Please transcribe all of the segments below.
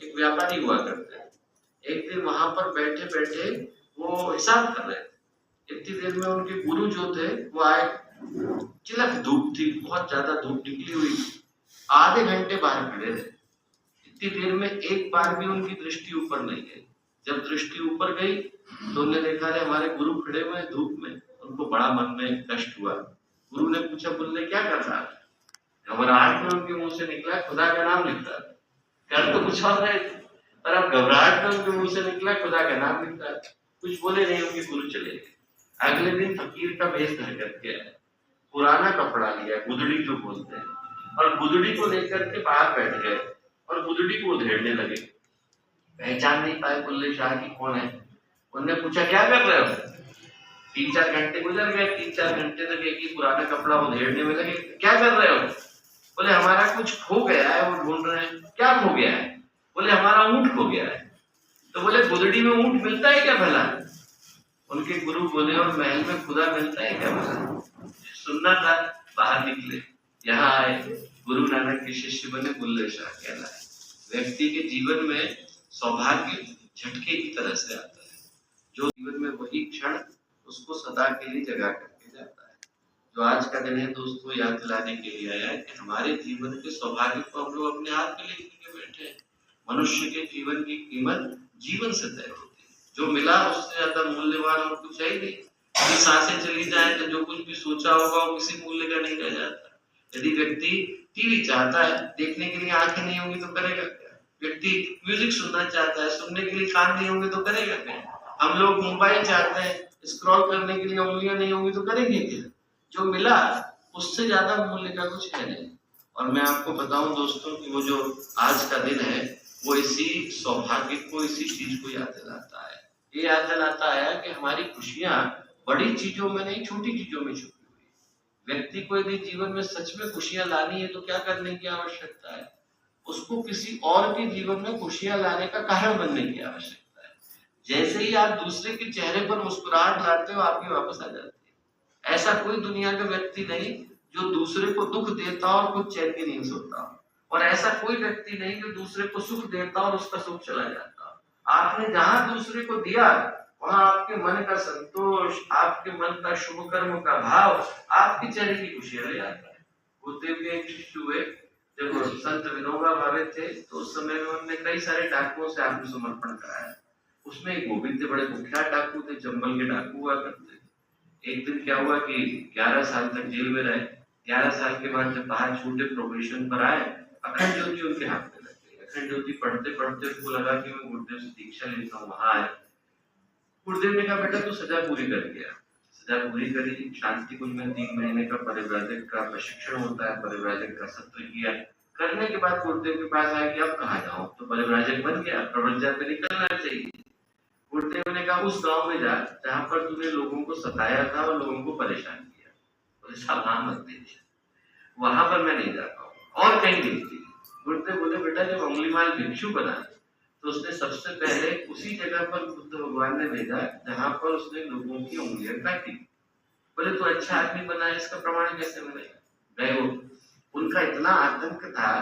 एक व्यापारी हुआ करते हैं। एक दिन वहां पर बैठे बैठे वो हिसाब कर रहे थे। इतनी देर में उनके गुरु जो थे वो आए। चिलक धूप थी, बहुत ज्यादा धूप निकली हुई थी। आधे घंटे बाहर खड़े रहे। इतनी देर में एक बार भी उनकी दृष्टि ऊपर नहीं गई। जब दृष्टि ऊपर गई तो उन्होंने देखा रे हमारे गुरु खड़े हुए हैं धूप में। उनको बड़ा मन में कष्ट हुआ। गुरु ने पूछा, बोले क्या कर रहा है? घबराहट में उनके मुंह से निकला, खुदा का नाम लिख रहा है। कर तो कुछ और रहे थे, पर अब घबराहट में उनके मुंह से निकला, खुदा का नाम लिख रहा है। कुछ बोले नहीं, उनके गुरु चले गए। अगले दिन फकीर का भेष धर करके आया, पुराना कपड़ा लिया, गुदड़ी जो बोलते हैं, और गुदड़ी को लेकर के बाहर बैठ गए और गुदड़ी को उधेड़ने लगे। पहचान नहीं पाए बुल्ले शाह की कौन है। उन्होंने पूछा, क्या कर रहे हो? 3-4 घंटे गुजर गए। 3-4 घंटे तक एक ही पुराना कपड़ा उधेड़ने में लगे। क्या कर रहे हो? बोले हमारा कुछ खो गया है, वो ढूंढ रहे हैं। क्या खो गया है? बोले हमारा ऊंट खो गया है। तो बोले गुदड़ी में ऊंट मिलता है क्या भला? उनके गुरु बोले, और महल में खुदा मिलता है क्या भला? सुनना था, बाहर निकले, यहाँ आए, गुरु नानक के शिष्य बने, बुल्ले शाह कहलाए। व्यक्ति के जीवन में सौभाग्य झटके की तरह से आता है। जो जीवन में वही क्षण उसको सदा के लिए जगा करके जाता है। जो आज का दिन है दोस्तों, याद दिलाने के लिए आया है कि हमारे जीवन के सौभाग्य को हम लोग अपने हाथ में लेके बैठे हैं। मनुष्य के जीवन की कीमत जीवन से तय होती है। जो मिला उससे ज्यादा मूल्यवान और कुछ है ही नहीं। यदि सांसें चली जाए तो जो कुछ भी सोचा होगा वो किसी मूल्य का नहीं रह जाता। यदि व्यक्ति टीवी चाहता है, देखने के लिए आंखें नहीं होंगी तो करेगा क्या? व्यक्ति म्यूजिक सुनना चाहता है, सुनने के लिए कान नहीं होंगे तो करेगा क्या? हम लोग मोबाइल चाहते हैं, स्क्रॉल करने के लिए उंगलियां नहीं होंगी तो करेंगे क्या? जो मिला उससे ज्यादा मूल्य का कुछ है नहीं। और मैं आपको बताऊं दोस्तों कि वो जो आज का दिन है वो इसी सौभाग्य को, इसी चीज को याद दिलाता है। ये याद दिलाता है कि हमारी खुशियां बड़ी चीजों में नहीं, छोटी चीजों में छुपी हुई। व्यक्ति को यदि जीवन में सच में खुशियां लानी है तो क्या करने की आवश्यकता है? उसको किसी और के जीवन में खुशियां लाने का कारण बनने की आवश्यकता है। जैसे ही आप दूसरे के चेहरे पर मुस्कुराहट लाते हो, आपकी वापस आ जाती है। ऐसा कोई दुनिया का व्यक्ति नहीं जो दूसरे को दुख देता और खुद चैन की नींद सोता हो, और ऐसा कोई व्यक्ति नहीं जो दूसरे को सुख देता और उसका सुख चला जाता। आपने जहां दूसरे को दिया वहां आपके मन का संतोष, आपके मन का शुभ कर्म का भाव, आपके चेहरे की खुशियां ले आता है। गुरुदेव के एक शिष्य हुए, जब संत विनोबा भावे थे तो उस समय में उन्होंने कई सारे डाकुओं से आत्मसमर्पण कराया। उसमें एक गोविंद थे, बड़े कुख्यात डाकू थे, चंबल के डाकू हुआ करते थे। एक दिन क्या हुआ कि 11 साल तक जेल में रहे। 11 साल के बाद जब बाहर छूटे, प्रोबेशन पर आए, अखंड ज्योति उनके हाथ में लग गई। अखंड ज्योति पढ़ते पढ़ते उनको लगा कि मैं गुरुदेव से दीक्षा लेता हूँ। वहां आए, गुरुदेव ने कहा, बेटा तू सजा पूरी कर गया। सजा पूरी करी। शांति कुंज में 3 महीने का परिव्राजक का प्रशिक्षण होता है, परिव्राजक का सत्र किया। करने के बाद गुरुदेव के पास आया कि अब कहाँ जाऊं? तो परिव्राजक बन गया, प्रवृत्ति पे निकलना चाहिए। गुरुदेव ने कहा, उस गांव में जा जहां पर तूने लोगों को सताया था और लोगों को परेशान किया। बोले साहब वहां मत दीजिए, वहां पर मैं नहीं जा पाऊंगा, और कहीं भेज। गुरुदेव बोले, बेटा जब अंगुलीमाल भिक्षु बना तो उसने सबसे पहले उसी जगह पर बुद्ध भगवान ने भेजा जहां पर उसने लोगों की उंगलियां काटी। बोले तो अच्छा आदमी बना, इसका प्रमाण कैसे मिलेगा? गए वो, उनका इतना आतंक था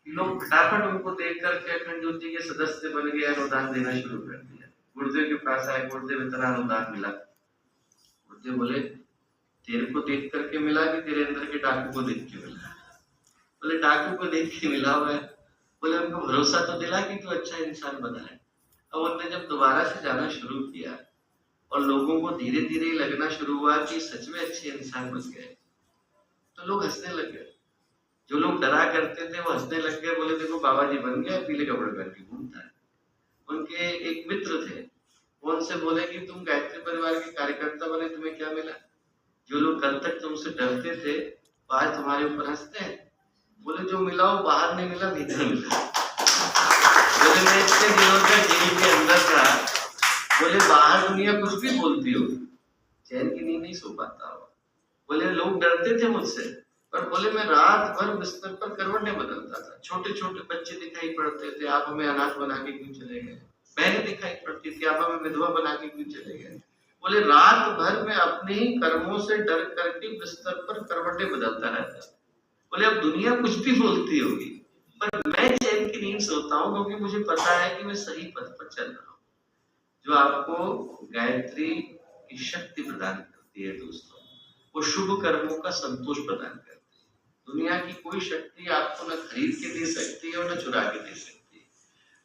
कि लोग फटाफट उनको देख करके अखंड ज्योति के सदस्य बन गए, अनुदान देना शुरू कर दिया। गुरुदेव के पास आए, गुरुदेव इतना अनुदान मिला। गुरुदेव बोले, तेरे को देख करके मिला कि तेरे अंदर के डाकू को देख के मिला? बोले डाकू को देख के मिला हुआ है। बोले हमको भरोसा तो दिला कि तू अच्छा इंसान बना है। अब उन्होंने जब दोबारा से जाना शुरू किया और लोगों को धीरे धीरे लगना शुरू हुआ कि सच में अच्छे इंसान बन गए, तो लोग हंसने लग गए। जो लोग डरा करते थे वो हंसने लग गए। बोले देखो बाबा जी बन गया, पीले कपड़े पहन के घूमता है। उनके एक मित्र थे, वो उनसे बोले कि तुम गायत्री परिवार के कार्यकर्ता बने, तुम्हें क्या मिला? जो लोग कल तक तुमसे डरते थे आज तुम्हारे ऊपर हंसते हैं। बोले जो मिला वो बाहर नहीं मिला, भीतर मिला। बोले मैं इतने दिनों तक जेल के अंदर था, बोले बाहर दुनिया कुछ भी बोलती हो, चैन की नींद नहीं सो पाता हो। बोले लोग डरते थे मुझसे, पर बोले मैं रात भर बिस्तर पर करवटें बदलता था। छोटे छोटे बच्चे दिखाई पड़ते थे, आप हमें अनाथ बना के क्यों चले गए? बहनें दिखाई पड़ती थी, आप हमें विधवा बना के क्यों चले गए? बोले रात भर में अपने ही कर्मों से डर करके बिस्तर पर करवटें बदलता रहता। बोले अब दुनिया कुछ भी बोलती होगी पर मैं चैन की नींद सोता हूँ, क्योंकि मुझे पता है कि मैं सही पथ पर चल रहा हूँ। जो आपको गायत्री की शक्ति प्रदान करती है दोस्तों, वो शुभ कर्मों का संतोष प्रदान करती है। दुनिया की कोई शक्ति आपको न खरीद के दे सकती है और न चुरा के दे सकती है।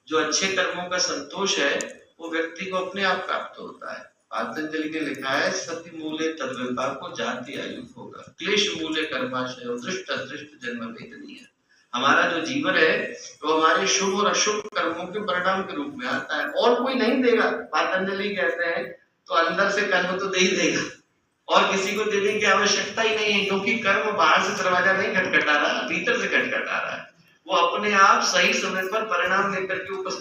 जो अच्छे कर्मों का संतोष है वो व्यक्ति को अपने आप प्राप्त होता है। पातंजलि ने लिखा है, सति मूले तद्विपाको जाति आयु होगा, क्लेश मूले कर्माशय दृष्ट अदृष्ट जन्म वेदनीय। हमारा जो जीवन है तो हमारे शुभ और अशुभ कर्मों के परिणाम के रूप में आता है, और कोई नहीं देगा। पातंजलि कहते हैं तो अंदर से कर्म तो दे ही देगा, और किसी को देने की आवश्यकता ही नहीं है, क्योंकि कर्म बाहर से दरवाजा नहीं खटखटा रहा, भीतर से खटखटा रहा है। वो अपने आप सही समय पर परिणाम लेकर के उपस्थित